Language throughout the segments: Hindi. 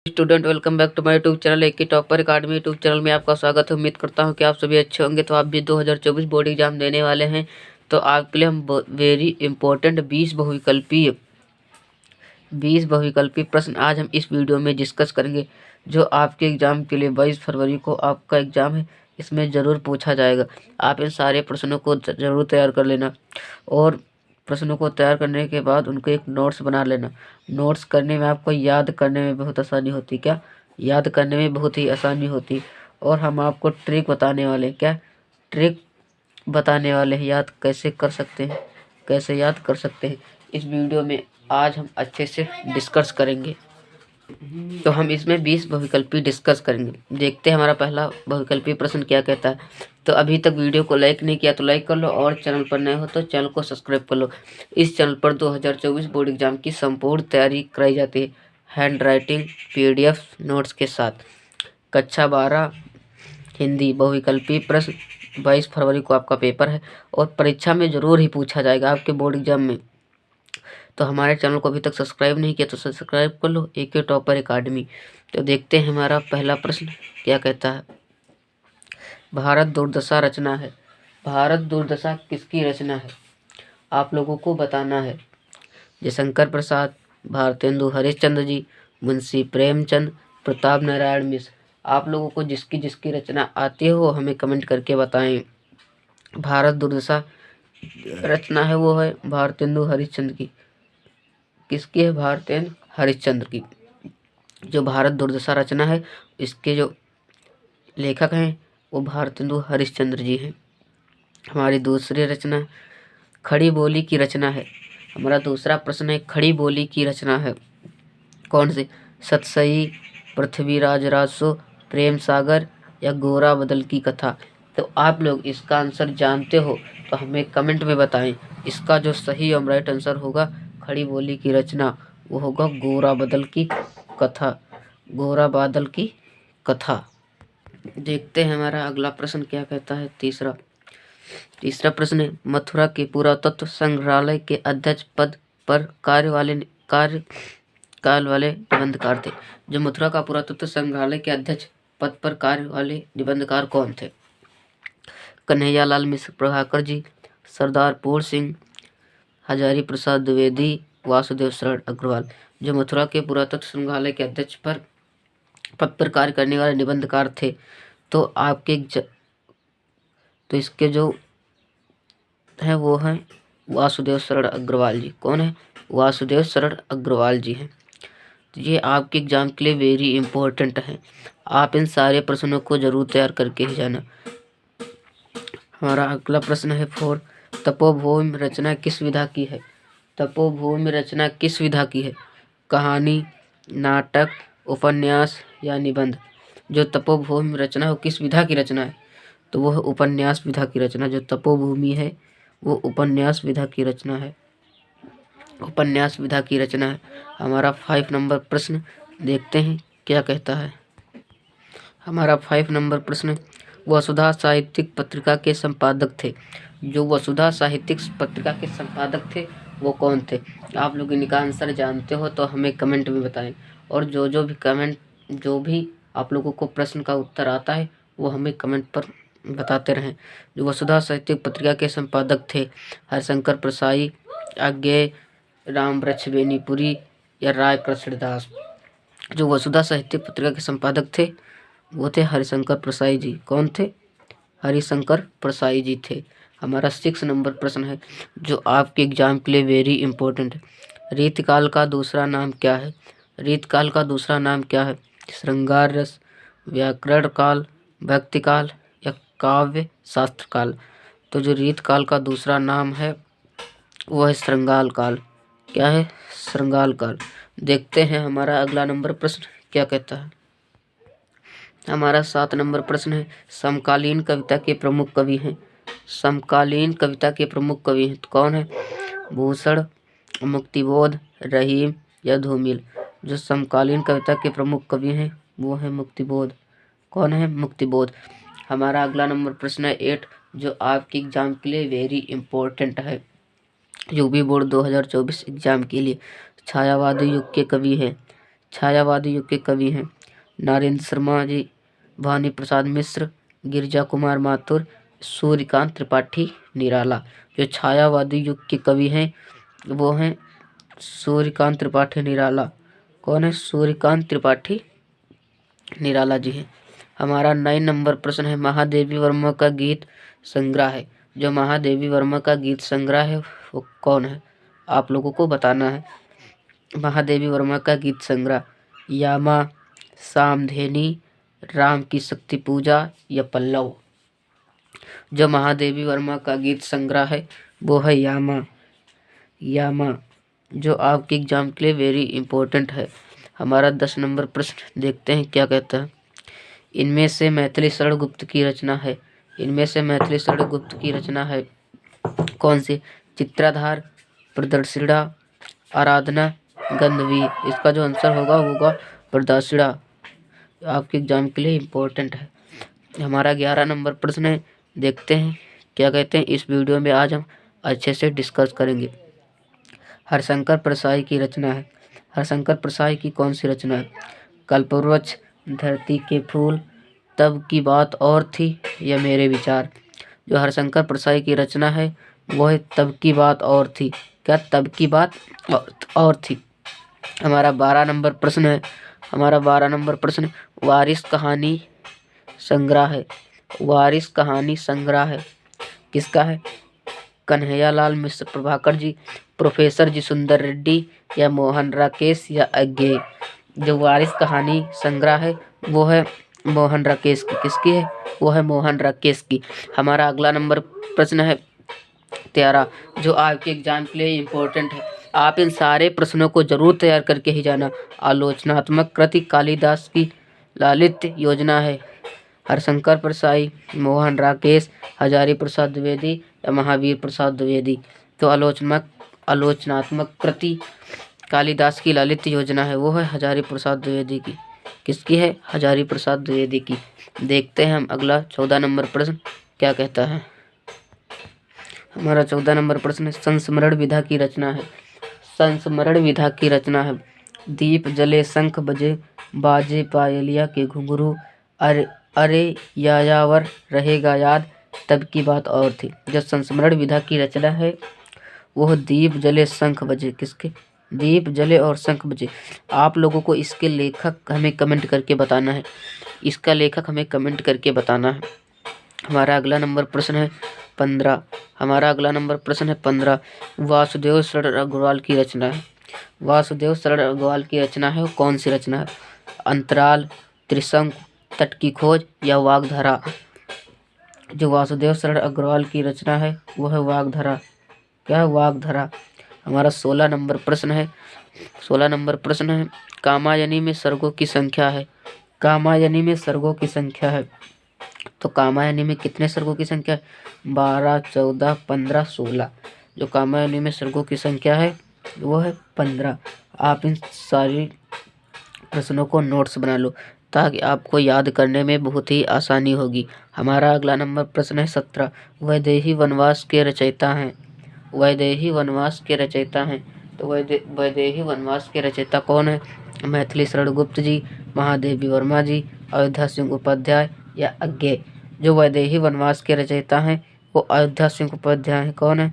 Student welcome back to my YouTube channel एक टॉपर अकाडमी यूट्यूब चैनल में आपका स्वागत है। उम्मीद करता हूं कि आप सभी अच्छे होंगे। तो आप भी 2024 बोर्ड एग्जाम देने वाले हैं, तो आपके लिए हम वेरी इंपॉर्टेंट 20 बहुविकल्पी प्रश्न आज हम इस वीडियो में डिस्कस करेंगे, जो आपके एग्जाम के लिए 22 फरवरी को आपका एग्जाम है, इसमें ज़रूर पूछा जाएगा। आप इन सारे प्रश्नों को ज़रूर तैयार कर लेना और प्रश्नों को तैयार करने के बाद उनको एक नोट्स बना लेना। नोट्स करने में आपको याद करने में बहुत आसानी होती, क्या याद करने में बहुत ही आसानी होती। और हम आपको ट्रिक बताने वाले हैं, क्या ट्रिक बताने वाले हैं, याद कैसे कर सकते हैं, कैसे याद कर सकते हैं। इस वीडियो में आज हम अच्छे से डिस्कस करेंगे। तो हम इसमें 20 बहुविकल्पी डिस्कस करेंगे। देखते हैं हमारा पहला बहुविकल्पी प्रश्न क्या कहता है। तो अभी तक वीडियो को लाइक नहीं किया तो लाइक कर लो, और चैनल पर नए हो तो चैनल को सब्सक्राइब कर लो। इस चैनल पर 2024 बोर्ड एग्जाम की संपूर्ण तैयारी कराई जाती है, हैंड राइटिंग PDF नोट्स के साथ। कक्षा 12 हिंदी बहुविकल्पी प्रश्न 22 फरवरी को आपका पेपर है, और परीक्षा में ज़रूर ही पूछा जाएगा आपके बोर्ड एग्जाम में। तो हमारे चैनल को अभी तक सब्सक्राइब नहीं किया तो सब्सक्राइब कर लो, एक टॉपर अकाडमी। तो देखते हैं हमारा पहला प्रश्न क्या कहता है। भारत दुर्दशा रचना है। भारत दुर्दशा किसकी रचना है, आप लोगों को बताना है। जयशंकर प्रसाद, भारतेंदु हरिश्चंद्र जी, मुंशी प्रेमचंद, प्रताप नारायण मिश्र। आप लोगों को जिसकी जिसकी रचना आती है वो हमें कमेंट करके बताएं। भारत दुर्दशा रचना है वो है भारतेंदु हरिश्चंद्र की। किसकी है? भारतेंदु हरिश्चंद्र की। जो भारत दुर्दशा रचना है, इसके जो लेखक हैं वो भारतेंदु हरिश्चंद्र जी हैं। हमारी दूसरी रचना खड़ी बोली की रचना है। हमारा दूसरा प्रश्न है खड़ी बोली की रचना है कौन सी? सतसई, पृथ्वीराज राजसो, प्रेम सागर या गोरा बदल की कथा। तो आप लोग इसका आंसर जानते हो तो हमें कमेंट में बताएं। इसका जो सही और राइट आंसर होगा खड़ी बोली की रचना, वो होगा गोरा बदल की कथा। गोरा बादल की कथा। देखते हैं हमारा अगला प्रश्न क्या कहता है। तीसरा प्रश्न है मथुरा के पुरातत्व संग्रहालय के अध्यक्ष पद पर कार्यकाल वाले निबंधकार थे। जो मथुरा का पुरातत्व संग्रहालय के अध्यक्ष पद पर कार्य वाले निबंधकार कौन थे? कन्हैयालाल मिश्र प्रभाकर जी, सरदार पूर्ण सिंह, हजारी प्रसाद द्विवेदी, वासुदेव शरण अग्रवाल। जो मथुरा के पुरातत्व संग्रहालय के अध्यक्ष पद पर कार्य करने वाले निबंधकार थे, तो तो इसके जो है वो है वासुदेव शरण अग्रवाल जी। कौन है? वासुदेव शरण अग्रवाल जी हैं। तो ये आपके एग्जाम के लिए वेरी इंपॉर्टेंट है। आप इन सारे प्रश्नों को जरूर तैयार करके ही जाना। हमारा अगला प्रश्न है 4, तपोभूमि रचना किस विधा की है? तपोभूमि रचना किस विधा की है? कहानी, नाटक, उपन्यास या निबंध। जो तपोभूमि रचना है वो किस विधा की रचना है? तो वो है उपन्यास विधा की रचना। जो तपोभूमि है वो उपन्यास विधा की रचना है। उपन्यास विधा की रचना है। हमारा 5 नंबर प्रश्न देखते हैं क्या कहता है। हमारा 5 नंबर प्रश्न वसुधा साहित्यिक पत्रिका के संपादक थे। जो वसुधा साहित्यिक पत्रिका के संपादक थे वो कौन थे? आप लोग इनका आंसर जानते हो तो हमें कमेंट में बताएं, और जो भी आप लोगों को प्रश्न का उत्तर आता है वो हमें कमेंट पर बताते रहें। जो वसुधा साहित्यिक पत्रिका के संपादक थे हरिशंकर प्रसाई, आज्ञेय रामवृक्ष बेनीपुरी या राय कृष्णदास। जो वसुधा साहित्यिक पत्रिका के संपादक थे वो थे हरिशंकर प्रसाई जी। कौन थे? हरिशंकर प्रसाई जी थे। हमारा 6 नंबर प्रश्न है जो आपके एग्जाम के लिए वेरी इंपॉर्टेंट है। रीतकाल का दूसरा नाम क्या है? रीतकाल का दूसरा नाम क्या है? श्रृंगार रस, व्याकरण काल, भक्ति काल या काव्य शास्त्र काल। तो जो रीतकाल का दूसरा नाम है वो है श्रृंगार काल। क्या है? श्रृंगार काल। देखते हैं हमारा अगला नंबर प्रश्न क्या कहता है। हमारा 7 नंबर प्रश्न है समकालीन कविता के प्रमुख कवि हैं। समकालीन कविता के प्रमुख कवि हैं तो कौन है? भूषण, मुक्तिबोध, रहीम या धूमिल। जो समकालीन कविता के प्रमुख कवि हैं वो है मुक्तिबोध। कौन है? मुक्तिबोध। हमारा अगला नंबर प्रश्न है 8, जो आपके एग्जाम के लिए वेरी इंपॉर्टेंट है। यूपी बोर्ड 2024 एग्जाम के लिए छायावादी युग के कवि हैं छायावादी युग के कवि हैं? नरेंद्र शर्मा जी, भानी प्रसाद मिश्र, गिरिजा कुमार माथुर, सूर्यकांत त्रिपाठी निराला। जो छायावादी युग के कवि हैं वो हैं सूर्यकांत त्रिपाठी निराला। कौन है? सूर्यकांत त्रिपाठी निराला जी हैं। हमारा 9 नंबर प्रश्न है, महादेवी वर्मा का गीत संग्रह है। जो महादेवी वर्मा का गीत संग्रह है वो कौन है? आप लोगों को बताना है। महादेवी वर्मा का गीत संग्रह यामा, सामधेनी, राम की शक्ति पूजा या पल्लव। जो महादेवी वर्मा का गीत संग्रह है वो है यामा। यामा जो आपके एग्जाम के लिए वेरी इंपॉर्टेंट है। हमारा 10 नंबर प्रश्न देखते हैं क्या कहता है। इनमें से मैथिली शरण गुप्त की रचना है। इनमें से मैथिली शरण गुप्त की रचना है कौन सी? चित्राधार, प्रदर्शिड़ा, आराधना, गंधवी। इसका जो आंसर होगा प्रदर्शिड़ा। आपके एग्जाम के लिए इम्पोर्टेंट है। हमारा 11 नंबर प्रश्न है, देखते हैं क्या कहते हैं। इस वीडियो में आज हम अच्छे से डिस्कस करेंगे। हरशंकर परसाई की रचना है। हरशंकर परसाई की कौन सी रचना है? कल्पवृक्ष, धरती के फूल, तब की बात और थी या मेरे विचार। जो हरशंकर परसाई की रचना है वो है तब की बात और थी। क्या? तब की बात और थी। हमारा 12 नंबर प्रश्न है। हमारा 12 नंबर प्रश्न वारिस कहानी संग्रह है। वारिस कहानी संग्रह है किसका है? कन्हैयालाल मिश्र प्रभाकर जी, प्रोफेसर जी सुंदर रेड्डी या मोहन राकेश या अज्ञे। जो वारिस कहानी संग्रह है वो है मोहन राकेश की। किसकी है? वो है मोहन राकेश की। हमारा अगला नंबर प्रश्न है 13, जो आपके एग्जाम के लिए इम्पोर्टेंट है। आप इन सारे प्रश्नों को जरूर तैयार करके ही जाना। आलोचनात्मक कृति कालिदास की ललित योजना है। हरशंकर परसाई, मोहन राकेश, हजारी प्रसाद द्विवेदी या महावीर प्रसाद द्विवेदी। तो आलोचनात्मक कृति कालिदास की ललित योजना है वो है हजारी प्रसाद द्विवेदी की। किसकी है? हजारी प्रसाद द्विवेदी की। देखते हैं हम अगला 14 नंबर प्रश्न क्या कहता है। हमारा 14 नंबर प्रश्न संस्मरण विधा की रचना है। संस्मरण विधा की रचना है दीप जले शंख बजे, बाजे पायलिया के घुंघरू, अरे अरे यायावर रहेगा याद, तब की बात और थी। जो संस्मरण विधा की रचना है वो दीप जले शंख बजे। किसके? दीप जले और शंख बजे। आप लोगों को इसके लेखक हमें कमेंट करके बताना है। इसका लेखक हमें कमेंट करके बताना है। हमारा अगला नंबर प्रश्न है 15। हमारा अगला नंबर प्रश्न है 15, वासुदेव शरण अग्रवाल की रचना है। वासुदेव शरण अग्रवाल की रचना है वो कौन सी रचना है? अंतराल, त्रिशंकु, तट की खोज या वाग्धारा। जो वासुदेव शरण अग्रवाल की रचना है वो है वाग्धारा। क्या है? वाग्धारा। हमारा 16 नंबर प्रश्न है। 16 नंबर प्रश्न है कामायनी में सर्गों की संख्या है। कामायनी में सर्गों की संख्या है। तो कामायनी में कितने सर्गों की संख्या है? 12, 14, 15, 16। जो कामायनी में सर्गों की संख्या है वो है 15। आप इन सारी प्रश्नों को नोट्स बना लो ताकि आपको याद करने में बहुत ही आसानी होगी। हमारा अगला नंबर प्रश्न है 17, वैदेही वनवास के रचयिता हैं। वैदेही वनवास के रचयिता हैं। तो वैदेही वनवास के रचयिता कौन है? मैथिली शरण गुप्त जी, महादेवी वर्मा जी, अयोध्या सिंह उपाध्याय या अज्ञे। जो वैदेही वनवास के रचयिता हैं वो अयोध्या सिंह उपाध्याय हैं। कौन है?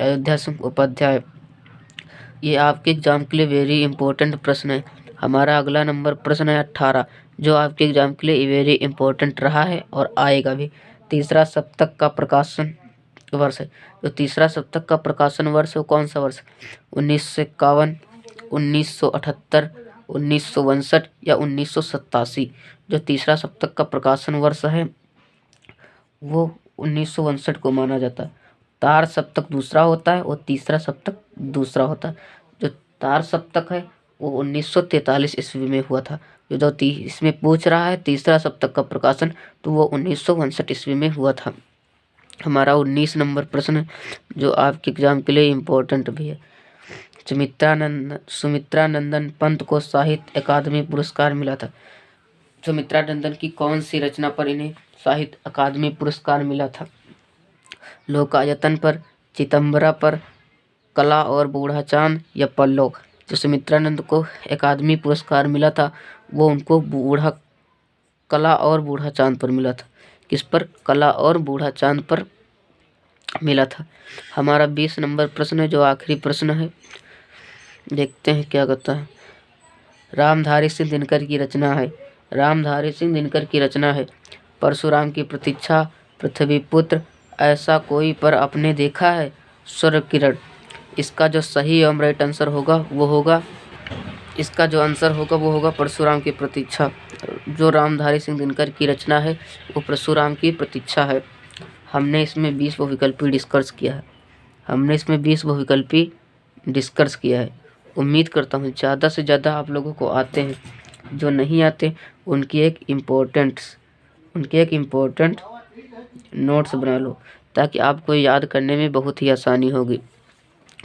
अयोध्या सिंह उपाध्याय। ये आपके एग्जाम के लिए वेरी इंपॉर्टेंट प्रश्न है। हमारा अगला नंबर प्रश्न है 18, जो आपके एग्जाम के लिए वेरी इंपॉर्टेंट रहा है और आएगा भी। तीसरा सप्तक का प्रकाशन वर्ष है। जो तीसरा सप्तक का प्रकाशन वर्ष है वो कौन सा वर्ष? 1951, 1978, 1962 या 1987। जो तीसरा सप्तक का प्रकाशन वर्ष है वो 1962 को माना जाता है। तार सप्तक दूसरा होता है और तीसरा सप्तक दूसरा होता है। जो तार सप्तक है वो 1943 ईस्वी में हुआ था। जो इसमें पूछ रहा है तीसरा सप्तक का प्रकाशन, तो वो 1962 ईस्वी में हुआ था। हमारा 19 नंबर प्रश्न जो आपके एग्जाम के लिए इम्पोर्टेंट भी है। सुमित्रा नंदन पंत को साहित्य अकादमी पुरस्कार मिला था। सुमित्रा नंदन की कौन सी रचना पर इन्हें साहित्य अकादमी पुरस्कार मिला था? लोकायतन पर, चितंबरा पर, कला और बूढ़ा चांद या पल्लव। जो सुमित्रानंद को अकादमी पुरस्कार मिला था वो उनको बूढ़ा कला और बूढ़ा चांद पर मिला था। किस पर? कला और बूढ़ा चांद पर मिला था। हमारा 20 नंबर प्रश्न है, जो आखिरी प्रश्न है, देखते हैं क्या कहता है। रामधारी सिंह दिनकर की रचना है। रामधारी सिंह दिनकर की रचना है परशुराम की प्रतीक्षा, पृथ्वीपुत्र, ऐसा कोई पर आपने देखा है, सूर्य किरण। इसका जो सही एवं राइट आंसर होगा वो होगा, इसका जो आंसर होगा वो होगा परशुराम की प्रतीक्षा। जो रामधारी सिंह दिनकर की रचना है वो परशुराम की प्रतीक्षा है। हमने इसमें 20 बहुविकल्पी डिस्कस किया है। हमने इसमें 20 बहुविकल्पी डिस्कस किया है। उम्मीद करता हूँ ज़्यादा से ज़्यादा आप लोगों को आते हैं। जो नहीं आते उनकी एक इम्पोर्टेंट नोट्स बना लो, ताकि आपको याद करने में बहुत ही आसानी होगी।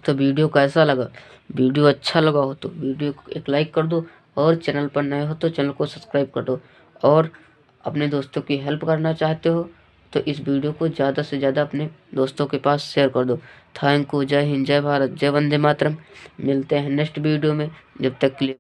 तो वीडियो कैसा लगा? वीडियो अच्छा लगा हो तो वीडियो को एक लाइक कर दो, और चैनल पर नए हो तो चैनल को सब्सक्राइब कर दो। और अपने दोस्तों की हेल्प करना चाहते हो तो इस वीडियो को ज़्यादा से ज़्यादा अपने दोस्तों के पास शेयर कर दो। Thank you. जय हिंद, जय भारत, जय वंदे मातरम। मिलते हैं नेक्स्ट वीडियो में। जब तक के लिए